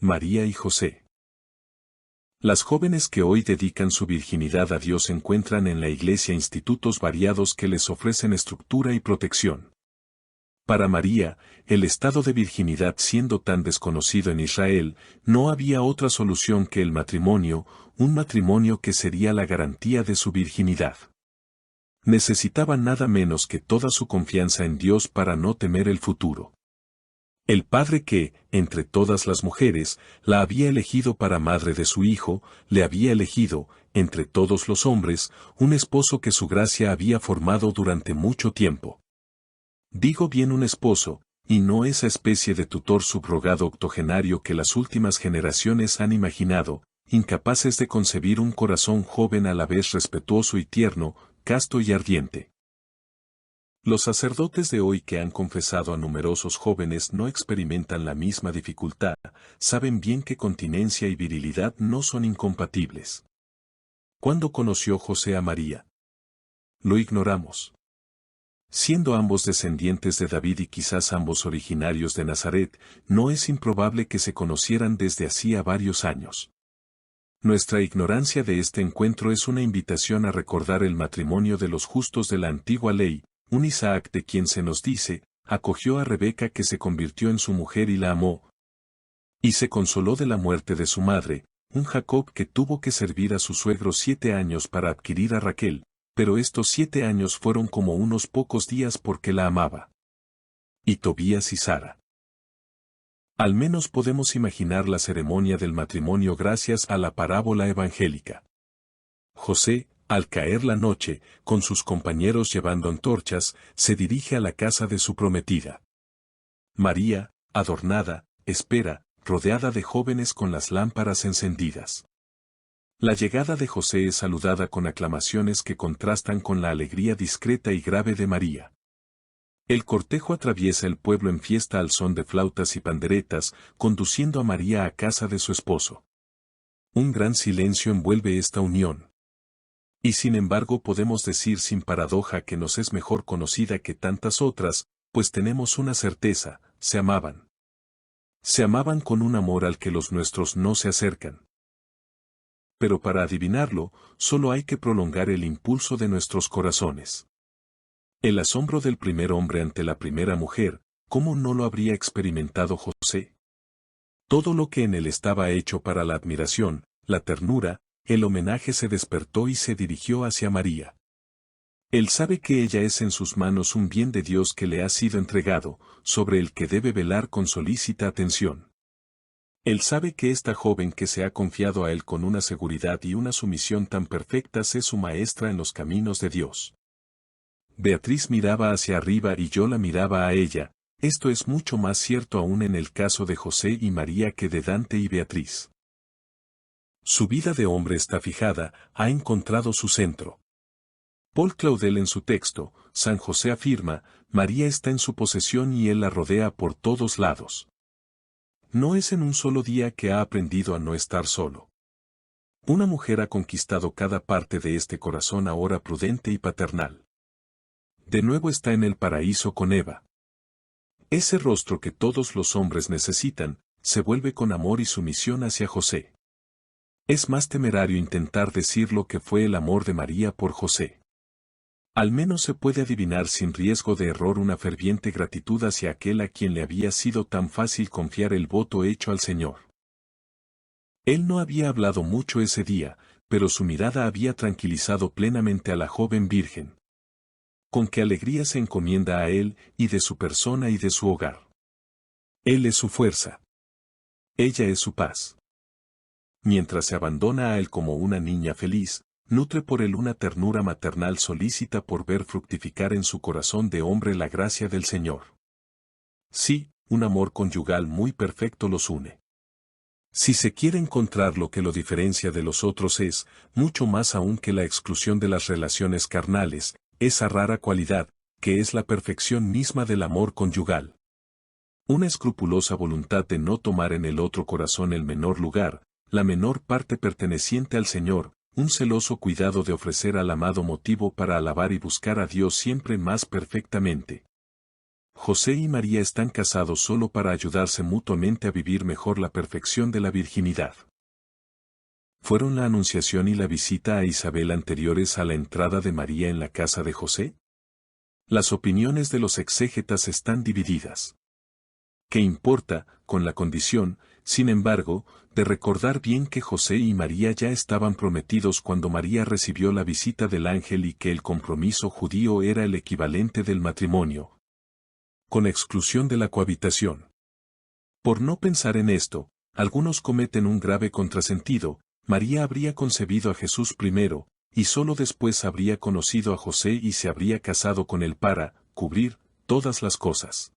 María y José. Las jóvenes que hoy dedican su virginidad a Dios encuentran en la Iglesia institutos variados que les ofrecen estructura y protección. Para María, el estado de virginidad siendo tan desconocido en Israel, no había otra solución que el matrimonio, un matrimonio que sería la garantía de su virginidad. Necesitaba nada menos que toda su confianza en Dios para no temer el futuro. El padre que, entre todas las mujeres, la había elegido para madre de su hijo, le había elegido, entre todos los hombres, un esposo que su gracia había formado durante mucho tiempo. Digo bien un esposo, y no esa especie de tutor subrogado octogenario que las últimas generaciones han imaginado, incapaces de concebir un corazón joven a la vez respetuoso y tierno, casto y ardiente. Los sacerdotes de hoy que han confesado a numerosos jóvenes no experimentan la misma dificultad, saben bien que continencia y virilidad no son incompatibles. ¿Cuándo conoció José a María? Lo ignoramos. Siendo ambos descendientes de David y quizás ambos originarios de Nazaret, no es improbable que se conocieran desde hacía varios años. Nuestra ignorancia de este encuentro es una invitación a recordar el matrimonio de los justos de la antigua ley, un Isaac de quien se nos dice, acogió a Rebeca que se convirtió en su mujer y la amó, y se consoló de la muerte de su madre, un Jacob que tuvo que servir a su suegro 7 años para adquirir a Raquel, pero estos 7 años fueron como unos pocos días porque la amaba. Y Tobías y Sara. Al menos podemos imaginar la ceremonia del matrimonio gracias a la parábola evangélica. José, al caer la noche, con sus compañeros llevando antorchas, se dirige a la casa de su prometida. María, adornada, espera, rodeada de jóvenes con las lámparas encendidas. La llegada de José es saludada con aclamaciones que contrastan con la alegría discreta y grave de María. El cortejo atraviesa el pueblo en fiesta al son de flautas y panderetas, conduciendo a María a casa de su esposo. Un gran silencio envuelve esta unión. Y sin embargo podemos decir sin paradoja que nos es mejor conocida que tantas otras, pues tenemos una certeza, se amaban. Se amaban con un amor al que los nuestros no se acercan. Pero para adivinarlo, solo hay que prolongar el impulso de nuestros corazones. El asombro del primer hombre ante la primera mujer, ¿cómo no lo habría experimentado José? Todo lo que en él estaba hecho para la admiración, la ternura, el homenaje se despertó y se dirigió hacia María. Él sabe que ella es en sus manos un bien de Dios que le ha sido entregado, sobre el que debe velar con solícita atención. Él sabe que esta joven que se ha confiado a él con una seguridad y una sumisión tan perfectas es su maestra en los caminos de Dios. Beatriz miraba hacia arriba y yo la miraba a ella, esto es mucho más cierto aún en el caso de José y María que de Dante y Beatriz. Su vida de hombre está fijada, ha encontrado su centro. Paul Claudel en su texto, San José afirma, María está en su posesión y él la rodea por todos lados. No es en un solo día que ha aprendido a no estar solo. Una mujer ha conquistado cada parte de este corazón ahora prudente y paternal. De nuevo está en el paraíso con Eva. Ese rostro que todos los hombres necesitan, se vuelve con amor y sumisión hacia José. Es más temerario intentar decir lo que fue el amor de María por José. Al menos se puede adivinar sin riesgo de error una ferviente gratitud hacia aquel a quien le había sido tan fácil confiar el voto hecho al Señor. Él no había hablado mucho ese día, pero su mirada había tranquilizado plenamente a la joven virgen. Con qué alegría se encomienda a él, y de su persona y de su hogar. Él es su fuerza. Ella es su paz. Mientras se abandona a él como una niña feliz, nutre por él una ternura maternal solícita por ver fructificar en su corazón de hombre la gracia del Señor. Sí, un amor conyugal muy perfecto los une. Si se quiere encontrar lo que lo diferencia de los otros es, mucho más aún que la exclusión de las relaciones carnales, esa rara cualidad, que es la perfección misma del amor conyugal. Una escrupulosa voluntad de no tomar en el otro corazón el menor lugar, la menor parte perteneciente al Señor, un celoso cuidado de ofrecer al amado motivo para alabar y buscar a Dios siempre más perfectamente. José y María están casados solo para ayudarse mutuamente a vivir mejor la perfección de la virginidad. ¿Fueron la anunciación y la visita a Isabel anteriores a la entrada de María en la casa de José? Las opiniones de los exégetas están divididas. ¿Qué importa, con la condición, sin embargo, de recordar bien que José y María ya estaban prometidos cuando María recibió la visita del ángel y que el compromiso judío era el equivalente del matrimonio, con exclusión de la cohabitación? Por no pensar en esto, algunos cometen un grave contrasentido. María habría concebido a Jesús primero, y solo después habría conocido a José y se habría casado con él para cubrir todas las cosas.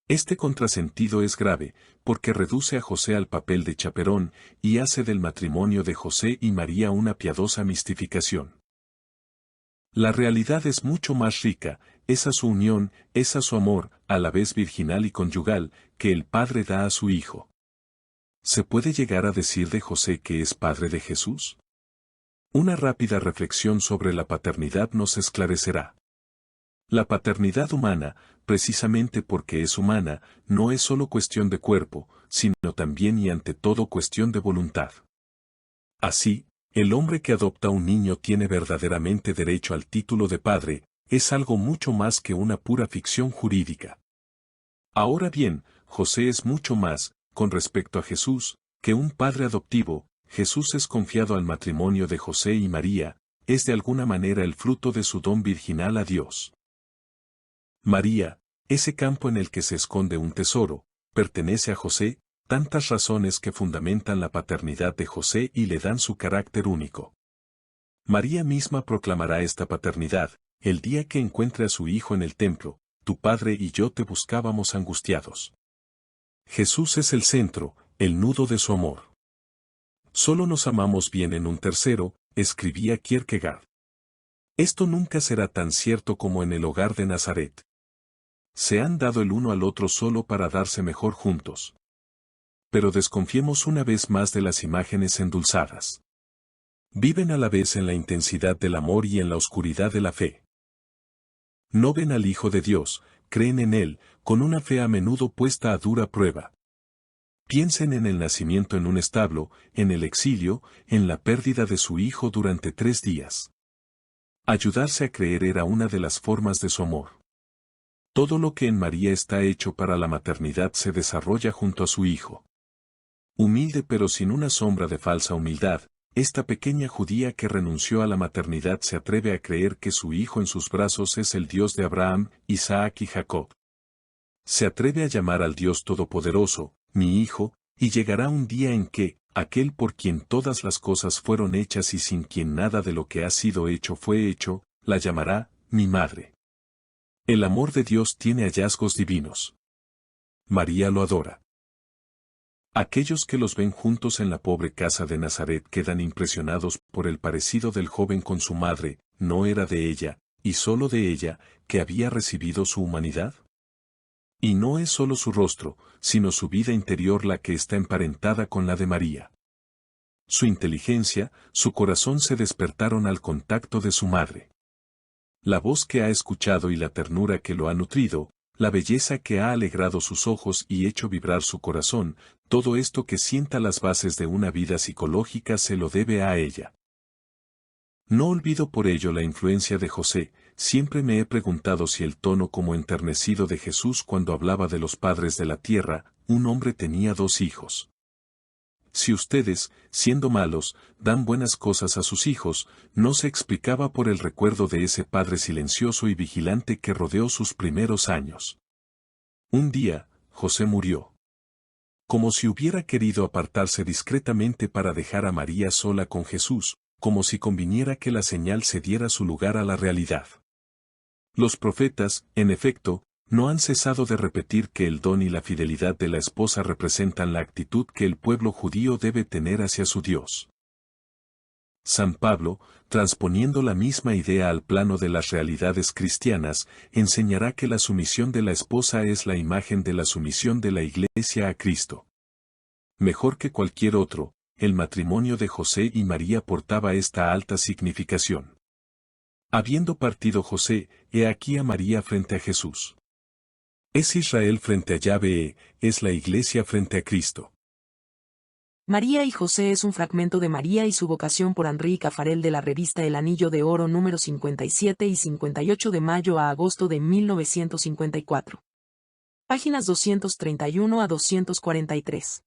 Este contrasentido es grave, porque reduce a José al papel de chaperón, y hace del matrimonio de José y María una piadosa mistificación. La realidad es mucho más rica, esa su unión, esa su amor, a la vez virginal y conyugal, que el Padre da a su Hijo. ¿Se puede llegar a decir de José que es padre de Jesús? Una rápida reflexión sobre la paternidad nos esclarecerá. La paternidad humana, precisamente porque es humana, no es solo cuestión de cuerpo, sino también y ante todo cuestión de voluntad. Así, el hombre que adopta un niño tiene verdaderamente derecho al título de padre, es algo mucho más que una pura ficción jurídica. Ahora bien, José es mucho más, con respecto a Jesús, que un padre adoptivo. Jesús es confiado al matrimonio de José y María, es de alguna manera el fruto de su don virginal a Dios. María, ese campo en el que se esconde un tesoro, pertenece a José, tantas razones que fundamentan la paternidad de José y le dan su carácter único. María misma proclamará esta paternidad, el día que encuentre a su hijo en el templo: tu padre y yo te buscábamos angustiados. Jesús es el centro, el nudo de su amor. Solo nos amamos bien en un tercero, escribía Kierkegaard. Esto nunca será tan cierto como en el hogar de Nazaret. Se han dado el uno al otro solo para darse mejor juntos. Pero desconfiemos una vez más de las imágenes endulzadas. Viven a la vez en la intensidad del amor y en la oscuridad de la fe. No ven al Hijo de Dios, creen en Él, con una fe a menudo puesta a dura prueba. Piensen en el nacimiento en un establo, en el exilio, en la pérdida de su hijo durante 3 días. Ayudarse a creer era una de las formas de su amor. Todo lo que en María está hecho para la maternidad se desarrolla junto a su hijo. Humilde pero sin una sombra de falsa humildad, esta pequeña judía que renunció a la maternidad se atreve a creer que su hijo en sus brazos es el Dios de Abraham, Isaac y Jacob. Se atreve a llamar al Dios Todopoderoso, mi hijo, y llegará un día en que, aquel por quien todas las cosas fueron hechas y sin quien nada de lo que ha sido hecho fue hecho, la llamará, mi madre. El amor de Dios tiene hallazgos divinos. María lo adora. Aquellos que los ven juntos en la pobre casa de Nazaret quedan impresionados por el parecido del joven con su madre. ¿No era de ella, y solo de ella, que había recibido su humanidad? Y no es solo su rostro, sino su vida interior la que está emparentada con la de María. Su inteligencia, su corazón se despertaron al contacto de su madre. La voz que ha escuchado y la ternura que lo ha nutrido, la belleza que ha alegrado sus ojos y hecho vibrar su corazón, todo esto que sienta las bases de una vida psicológica se lo debe a ella. No olvido por ello la influencia de José. Siempre me he preguntado si el tono como enternecido de Jesús cuando hablaba de los padres de la tierra. Un hombre tenía 2 hijos. Si ustedes, siendo malos, dan buenas cosas a sus hijos, no se explicaba por el recuerdo de ese padre silencioso y vigilante que rodeó sus primeros años. Un día, José murió. Como si hubiera querido apartarse discretamente para dejar a María sola con Jesús, como si conviniera que la señal cediera su lugar a la realidad. Los profetas, en efecto, no han cesado de repetir que el don y la fidelidad de la esposa representan la actitud que el pueblo judío debe tener hacia su Dios. San Pablo, transponiendo la misma idea al plano de las realidades cristianas, enseñará que la sumisión de la esposa es la imagen de la sumisión de la Iglesia a Cristo. Mejor que cualquier otro, el matrimonio de José y María portaba esta alta significación. Habiendo partido José, he aquí a María frente a Jesús. Es Israel frente a Yahvé, es la Iglesia frente a Cristo. María y José es un fragmento de María y su vocación por Henri Caffarel de la revista El Anillo de Oro número 57 y 58 de mayo a agosto de 1954. Páginas 231 a 243.